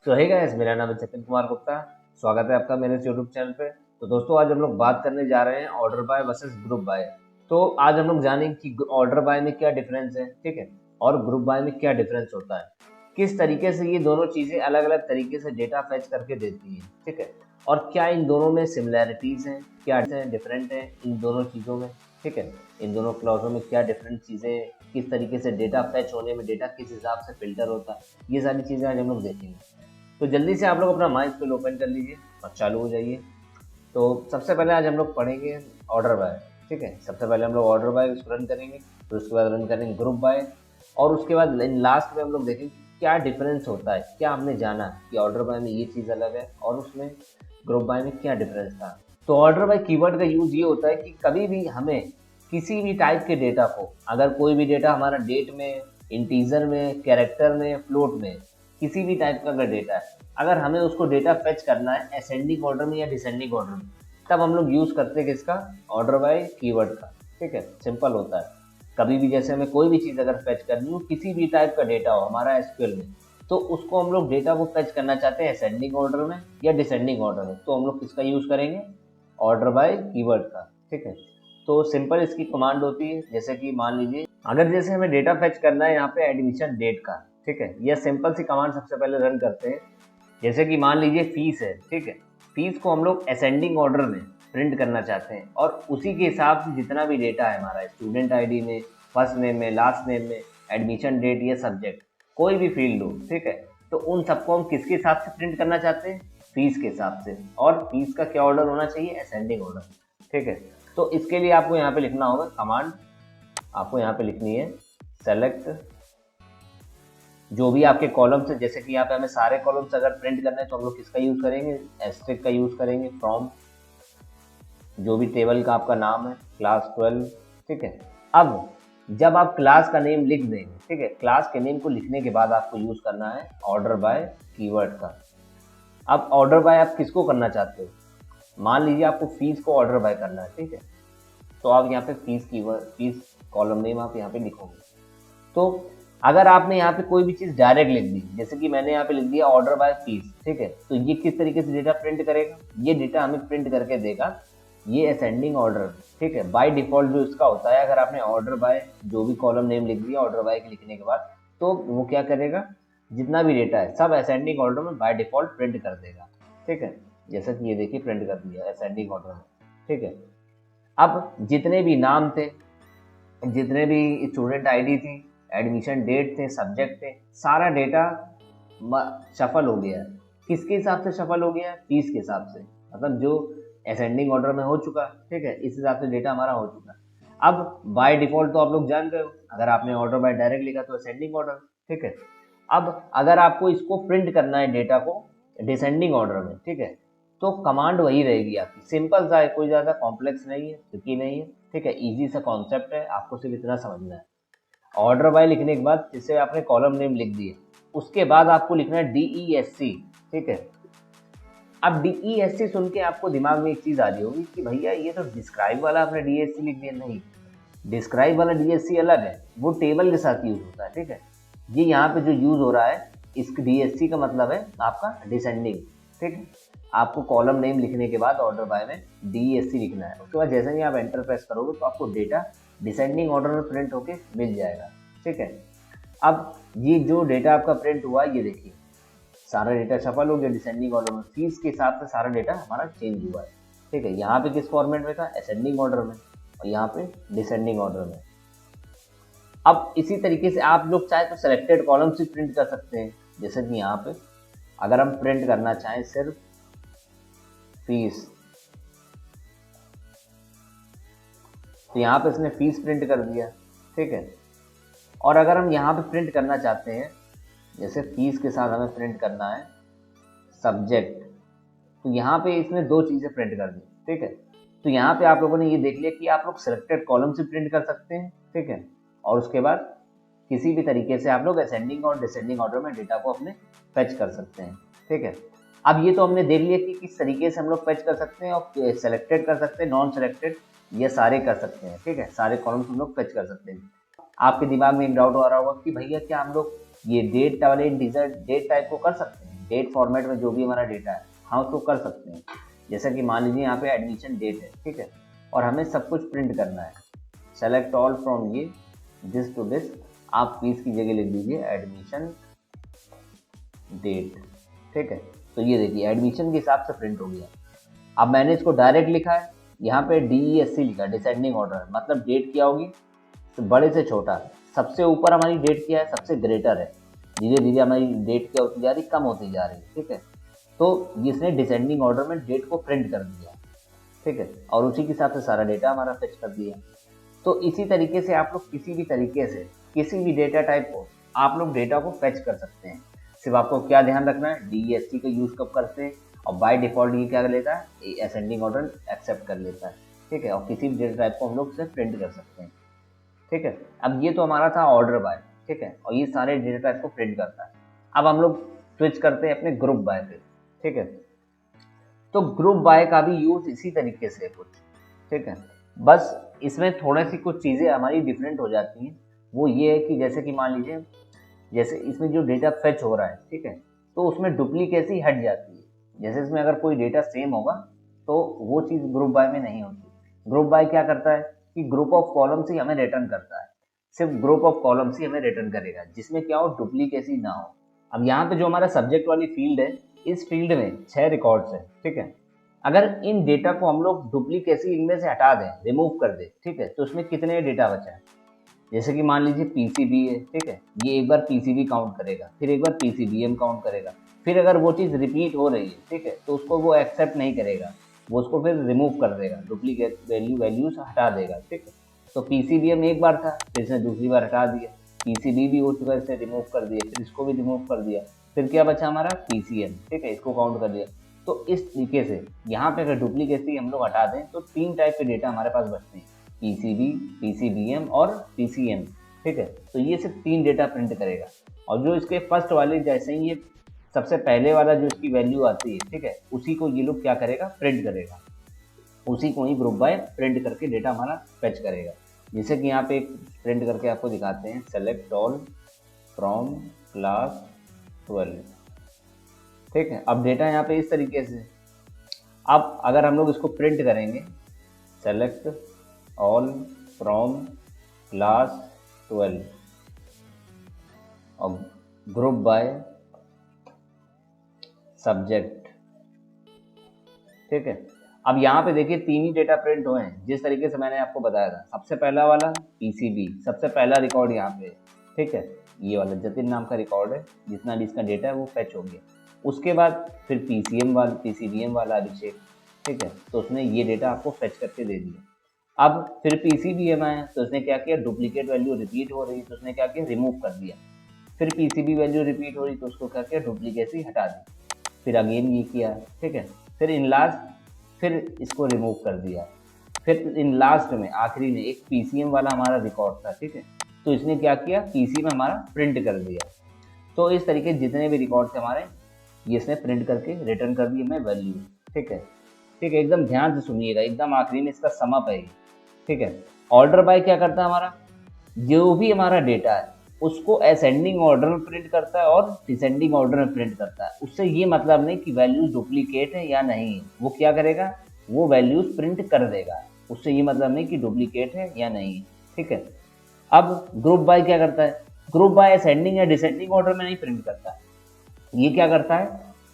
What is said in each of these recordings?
तो hey guys, मेरा नाम है चेतन कुमार गुप्ता। स्वागत है आपका मेरे यूट्यूब चैनल पे। तो दोस्तों, आज हम लोग बात करने जा रहे हैं order by versus group by. तो आज हम लोग जानेंगे कि ऑर्डर बाय में क्या डिफरेंस है, ठीक है, और ग्रुप बाय में क्या डिफरेंस होता है, किस तरीके से ये दोनों चीजें अलग अलग तरीके से डेटा फैच करके देती हैं, ठीक है, और क्या इन दोनों में सिमिलैरिटीज हैं, क्या डिफरेंट है इन दोनों चीजों में, ठीक है, इन दोनों क्लॉजों में क्या डिफरेंट चीजें, किस तरीके से डेटा फैच होने में डेटा किस हिसाब से फिल्टर होता है, ये सारी चीजें आज हम लोग देखेंगे। तो जल्दी से आप लोग अपना माइक फिल ओपन कर लीजिए और चालू हो जाइए। तो सबसे पहले आज हम लोग पढ़ेंगे ऑर्डर बाय, ठीक है। सबसे पहले हम लोग ऑर्डर बाय उसको रन करेंगे, फिर उसके बाद रन करेंगे ग्रुप बाय, और उसके बाद लास्ट में हम लोग देखेंगे क्या डिफरेंस होता है, क्या हमने जाना कि ऑर्डर बाय में ये चीज़ अलग है और उसमें ग्रुप बाय में क्या डिफरेंस था। तो ऑर्डर बाय कीवर्ड का यूज़ ये होता है कि कभी भी हमें किसी भी टाइप के डेटा को, अगर कोई भी डेटा हमारा डेट में, इंटीजर में, कैरेक्टर में, फ्लोट में, किसी भी टाइप का अगर डेटा है, अगर हमें उसको डेटा फेच करना है असेंडिंग ऑर्डर में या डिसेंडिंग ऑर्डर में, तब हम लोग यूज करते हैं किसका, ऑर्डर बाय कीवर्ड का, ठीक है। सिंपल होता है। कभी भी जैसे हमें कोई भी चीज अगर फेच करनी हो, किसी भी टाइप का डेटा हो हमारा एसक्यूएल में, तो उसको हम लोग डेटा को फेच करना चाहते हैं असेंडिंग ऑर्डर में या डिसेंडिंग ऑर्डर में, तो हम लोग किसका यूज करेंगे, ऑर्डर बाय कीवर्ड का, ठीक है। तो सिंपल इसकी कमांड होती है, जैसे कि मान लीजिए अगर जैसे हमें डेटा फेच करना है यहाँ पे एडमिशन डेट का, ठीक है, यह सिंपल सी कमांड सबसे पहले रन करते हैं। जैसे कि मान लीजिए फीस है, ठीक है, फीस को हम लोग असेंडिंग ऑर्डर में प्रिंट करना चाहते हैं और उसी के हिसाब से जितना भी डेटा है हमारा स्टूडेंट आईडी में, फर्स्ट नेम में, लास्ट नेम में, एडमिशन डेट या सब्जेक्ट, कोई भी फील्ड हो, ठीक है, तो उन सबको हम किसके हिसाब से प्रिंट करना चाहते हैं, फीस के हिसाब से। और फीस का क्या ऑर्डर होना चाहिए, असेंडिंग ऑर्डर, ठीक है। तो इसके लिए आपको यहाँ पे लिखना होगा कमांड, आपको यहाँ पे लिखनी है सेलेक्ट जो भी आपके कॉलम्स है। जैसे कि यहाँ पे हमें सारे कॉलम्स अगर प्रिंट करने हैं तो हम लोग किसका यूज करेंगे, एस्ट्रिक का यूज करेंगे, फ्रॉम जो भी टेबल का आपका नाम है, क्लास 12, ठीक है। अब जब आप क्लास का नेम लिख देंगे, ठीक है, क्लास के नेम को लिखने के बाद आपको यूज करना है ऑर्डर बाय कीवर्ड का। अब ऑर्डर बाय आप किसको करना चाहते हो, मान लीजिए आपको फीस को ऑर्डर बाय करना है, ठीक है, तो आप यहाँ पे fees keyword, fees column name आप यहाँ पे लिखोगे। तो अगर आपने यहाँ पे कोई भी चीज डायरेक्ट लिख दी, जैसे कि मैंने यहाँ पे लिख दिया ऑर्डर बाय फीस, ठीक है, तो ये किस तरीके से डेटा प्रिंट करेगा, ये डेटा हमें प्रिंट करके देगा ये असेंडिंग ऑर्डर, ठीक है। बाय डिफॉल्ट जो इसका होता है, अगर आपने ऑर्डर बाय जो भी कॉलम नेम लिख दिया ऑर्डर बाय के लिखने के बाद, तो वो क्या करेगा, जितना भी डेटा है सब असेंडिंग ऑर्डर में बाय डिफॉल्ट प्रिंट कर देगा, ठीक है। जैसा कि ये देखिए प्रिंट कर दिया असेंडिंग ऑर्डर में, ठीक है। अब जितने भी नाम थे, जितने भी स्टूडेंट आईडी थी, एडमिशन डेट थे, सब्जेक्ट थे, सारा डेटा शफल हो गया है। किसके हिसाब से शफल हो गया है, फीस के हिसाब से, मतलब जो असेंडिंग ऑर्डर में हो चुका, ठीक है, इस हिसाब से डेटा हमारा हो चुका। अब बाय डिफॉल्ट तो आप लोग जान गए हो, अगर आपने ऑर्डर बाय डायरेक्ट लिखा तो असेंडिंग ऑर्डर, ठीक है। अब अगर आपको इसको प्रिंट करना है डेटा को डिसेंडिंग ऑर्डर में, ठीक है, तो कमांड वही रहेगी आपकी, सिंपल सा है, कोई ज़्यादा कॉम्प्लेक्स नहीं है, ट्रिकी नहीं है, ठीक है, इजी सा कॉन्सेप्ट है, आपको सिर्फ इतना समझना है। ऑर्डर बाय लिखने के बाद जिससे आपने कॉलम नेम लिख दिए, उसके बाद आपको लिखना है DESC, ठीक है। अब DESC सुन के आपको दिमाग में एक चीज़ आ रही होगी कि भैया ये तो डिस्क्राइब वाला आपने DESC लिख दिया। नहीं, डिस्क्राइब वाला DESC अलग है, वो टेबल के साथ यूज होता है, ठीक है। ये यहाँ पे जो यूज हो रहा है, इस DSC का मतलब है आपका डिसेंडिंग, ठीक है। आपको कॉलम नेम लिखने के बाद ऑर्डर बाय में DESC लिखना है, उसके बाद जैसे ही आप एंटर प्रेस करोगे तो आपको डेटा डिसेंडिंग ऑर्डर में प्रिंट होके मिल जाएगा, ठीक है। अब ये जो डेटा आपका प्रिंट हुआ, ये देखिए सारा डेटा सफल हो गया डिसेंडिंग ऑर्डर में, फीस के हिसाब से सारा डेटा हमारा चेंज हुआ है, ठीक है। यहाँ पे किस फॉर्मेट में था, असेंडिंग ऑर्डर में, और यहाँ पे डिसेंडिंग ऑर्डर में। अब इसी तरीके से आप लोग चाहे तो सेलेक्टेड कॉलम से प्रिंट कर सकते हैं, जैसे कि यहाँ पे अगर हम प्रिंट करना चाहें सिर्फ फीस, तो यहाँ पे इसने फीस प्रिंट कर दिया, ठीक है। और अगर हम यहाँ पे प्रिंट करना चाहते हैं, जैसे फीस के साथ हमें प्रिंट करना है सब्जेक्ट, तो यहाँ पे इसने दो चीज़ें प्रिंट कर दी, ठीक है। तो यहाँ पे आप लोगों ने ये देख लिया कि आप लोग सिलेक्टेड कॉलम से प्रिंट कर सकते हैं, ठीक है, और उसके बाद किसी भी तरीके से आप लोग असेंडिंग और डिसेंडिंग ऑर्डर में डेटा को अपने फेच कर सकते हैं, ठीक है। अब ये तो हमने देख लिया कि किस तरीके से हम लोग फेच कर सकते हैं, और सेलेक्टेड कर सकते हैं, नॉन सेलेक्टेड, ये सारे कर सकते हैं, ठीक है, सारे कॉलम्स हम लोग फेच कर सकते हैं। आपके दिमाग में एक डाउट आ रहा होगा कि भैया क्या हम लोग ये डेट वाले इंटीजर डेट टाइप को कर सकते हैं, डेट फॉर्मेट में जो भी हमारा डेटा है हम उसको कर सकते हैं। जैसा कि मान लीजिए यहाँ पे एडमिशन डेट है, ठीक है, और हमें सब कुछ प्रिंट करना है। सेलेक्ट ऑल फ्रॉम ये दिस टू दिस, आप फीस की जगह लिख दीजिए एडमिशन डेट, ठीक है। तो ये देखिए एडमिशन के हिसाब से प्रिंट हो गया। अब मैंने इसको डायरेक्ट लिखा है, यहाँ पे DESC लिखा, डिसेंडिंग ऑर्डर, मतलब डेट क्या होगी, तो बड़े से छोटा, सबसे ऊपर हमारी डेट क्या है, सबसे ग्रेटर है, धीरे धीरे हमारी डेट क्या होती जा रही, कम होती जा रही है, ठीक है। तो इसने डिसेंडिंग ऑर्डर में डेट को प्रिंट कर दिया, ठीक है, और उसी के हिसाब से सारा डेटा हमारा फिक्स कर दिया। तो इसी तरीके से आप लोग किसी भी तरीके से किसी भी डेटा टाइप को आप लोग डेटा को फेच कर सकते हैं। सिर्फ आपको क्या ध्यान रखना है, DESC का यूज़ कब करते हैं, और बाय डिफ़ॉल्ट ये क्या कर लेता है, असेंडिंग ऑर्डर एक्सेप्ट कर लेता है, ठीक है, और किसी भी डेटा टाइप को हम लोग से प्रिंट कर सकते हैं, ठीक है। अब ये तो हमारा था ऑर्डर बाय, ठीक है, और ये सारे डेटा टाइप को प्रिंट करता है। अब हम लोग स्विच करते हैं अपने ग्रुप बाय पे, ठीक है। तो ग्रुप बाय का भी यूज़ इसी तरीके से कुछ, ठीक है, बस इसमें थोड़ी सी कुछ चीज़ें हमारी डिफरेंट हो जाती हैं। वो ये है कि जैसे कि मान लीजिए, जैसे इसमें जो डेटा फेच हो रहा है, ठीक है, तो उसमें डुप्लीकेसी हट जाती है। जैसे इसमें अगर कोई डेटा सेम होगा तो वो चीज़ ग्रुप बाय में नहीं होती। ग्रुप बाय क्या करता है कि ग्रुप ऑफ कॉलम्स ही हमें रिटर्न करता है, सिर्फ ग्रुप ऑफ कॉलम्स ही हमें रिटर्न करेगा, जिसमें क्या हो, डुप्लीकेसी ना हो। अब यहाँ पे जो हमारा सब्जेक्ट वाली फील्ड है, इस फील्ड में 6 रिकॉर्ड्स हैं, ठीक है। अगर इन डेटा को हम लोग डुप्लीकेसी इनमें से हटा दें, रिमूव कर दें, ठीक है, तो उसमें कितने डेटा बचा है। जैसे कि मान लीजिए PCB है, ठीक है, ये एक बार PCB काउंट करेगा, फिर एक बार PCBM काउंट करेगा, फिर अगर वो चीज़ रिपीट हो रही है, ठीक है, तो उसको वो एक्सेप्ट नहीं करेगा, वो उसको फिर रिमूव कर देगा, डुप्लीकेट वैल्यूज हटा देगा, ठीक है। तो PCBM एक बार था, फिर इसने दूसरी बार हटा दिया, PCB भी हो चुका है, इसने रिमूव कर दिया, फिर इसको भी रिमूव कर दिया, फिर क्या बचा हमारा PCM, ठीक है, इसको काउंट कर दिया। तो इस तरीके से यहाँ पे अगर डुप्लीकेसी हम लोग हटा दें तो 3 टाइप के डेटा हमारे पास बचते हैं, PCB, PCBM और PCM, ठीक है। तो ये सिर्फ 3 डेटा प्रिंट करेगा, और जो इसके फर्स्ट वाले जैसे ही ये सबसे पहले वाला जो इसकी वैल्यू आती है, ठीक है, उसी को ये लोग क्या करेगा, प्रिंट करेगा, उसी को ही ग्रुप बाय प्रिंट करके डेटा हमारा फेच करेगा। जैसे कि यहाँ पे प्रिंट करके आपको दिखाते हैं, सेलेक्ट ऑल फ्रॉम क्लास 12, ठीक है। अब डेटा यहाँ पे इस तरीके से, अब अगर हम लोग इसको प्रिंट करेंगे, सेलेक्ट ऑल फ्रॉम क्लास 12 और ग्रुप बाय सब्जेक्ट, ठीक है। अब यहाँ पे देखिए 3 ही डेटा प्रिंट हुए हैं, जिस तरीके से मैंने आपको बताया था। सबसे पहला वाला PCB, सबसे पहला रिकॉर्ड यहाँ पे, ठीक है, ये वाला जतिन नाम का रिकॉर्ड है, जितना भी इसका डेटा है वो फेच हो गया। उसके बाद फिर PCBM वाला अभिषेक, ठीक है, तो उसने ये डेटा आपको फेच करके दे दिया। अब फिर PCBM आया, तो उसने क्या किया, डुप्लीकेट वैल्यू रिपीट हो रही, तो उसने क्या किया, रिमूव कर दिया। फिर PCB वैल्यू रिपीट हो रही, तो उसको क्या किया, डुप्लीकेसी हटा दी। फिर अगेन ये किया, ठीक है, फिर इन लास्ट फिर इसको रिमूव कर दिया। फिर इन लास्ट में आखिरी में एक PCM वाला हमारा रिकॉर्ड था, ठीक है, तो इसने क्या किया, PC में हमारा प्रिंट कर दिया। तो इस तरीके जितने भी रिकॉर्ड थे हमारे, ये इसने प्रिंट करके रिटर्न कर दिया हमें वैल्यू, ठीक है। ठीक है, एकदम ध्यान से सुनिएगा, एकदम आखिरी में इसका समअप है, ठीक है। ऑर्डर बाय क्या करता है, हमारा जो भी हमारा डेटा है उसको असेंडिंग ऑर्डर में प्रिंट करता है और डिसेंडिंग ऑर्डर में प्रिंट करता है। उससे ये मतलब नहीं कि वैल्यूज डुप्लीकेट है या नहीं है, वो क्या करेगा, वो वैल्यूज प्रिंट कर देगा। उससे ये मतलब नहीं कि डुप्लीकेट है या नहीं है, ठीक है। अब ग्रुप बाय क्या करता है, ग्रुप बाय असेंडिंग या डिसेंडिंग ऑर्डर में नहीं प्रिंट करता, ये क्या करता है,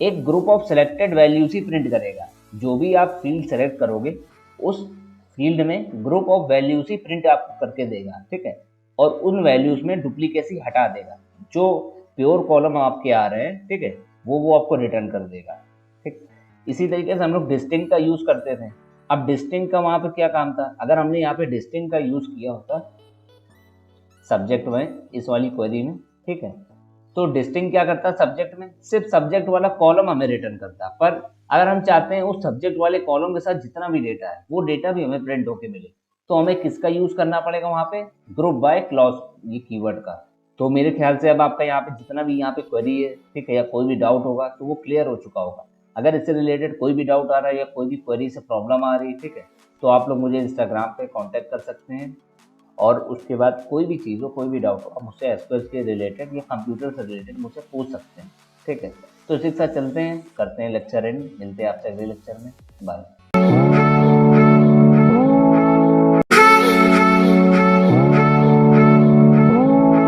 एक group of selected values he print करेगा। जो भी आप फील्ड सेलेक्ट करोगे उस फील्ड में group of values he print आपको करके देगा, ठीक है, और उन वैल्यूज में डुप्लीकेसी हटा देगा। जो प्योर कॉलम आपके आ रहे हैं, ठीक है, वो आपको रिटर्न कर देगा, ठीक। इसी तरीके से हम लोग डिस्टिंक्ट का यूज करते थे। अब डिस्टिंक्ट का वहां पे क्या काम था, अगर हमने यहाँ पे डिस्टिंक्ट का यूज किया होता सब्जेक्ट में, इस वाली क्वेरी में, ठीक है, तो डिस्टिंक्ट क्या करता है, सब्जेक्ट में सिर्फ सब्जेक्ट वाला कॉलम हमें रिटर्न करता है। पर अगर हम चाहते हैं उस सब्जेक्ट वाले कॉलम के साथ जितना भी डेटा है वो डेटा भी हमें प्रिंट होके मिले, तो हमें किसका यूज करना पड़ेगा वहां पे, ग्रुप बाय क्लॉज, ये कीवर्ड का। तो मेरे ख्याल से अब आपका यहाँ पे जितना भी यहाँ पे क्वेरी है, ठीक है, या कोई भी डाउट होगा तो वो क्लियर हो चुका होगा। अगर इससे रिलेटेड कोई भी डाउट आ रहा है या कोई भी क्वेरी से प्रॉब्लम आ रही है, ठीक है, तो आप लोग मुझे इंस्टाग्राम पे कांटेक्ट कर सकते हैं। और उसके बाद कोई भी चीज़ हो, कोई भी डाउट हो, आप मुझसे एसक्यूएल के रिलेटेड या कंप्यूटर से रिलेटेड मुझसे पूछ सकते हैं, ठीक है। तो इसी के साथ चलते हैं, करते हैं लेक्चर एंड, मिलते हैं आपसे अगले लेक्चर में। बाय।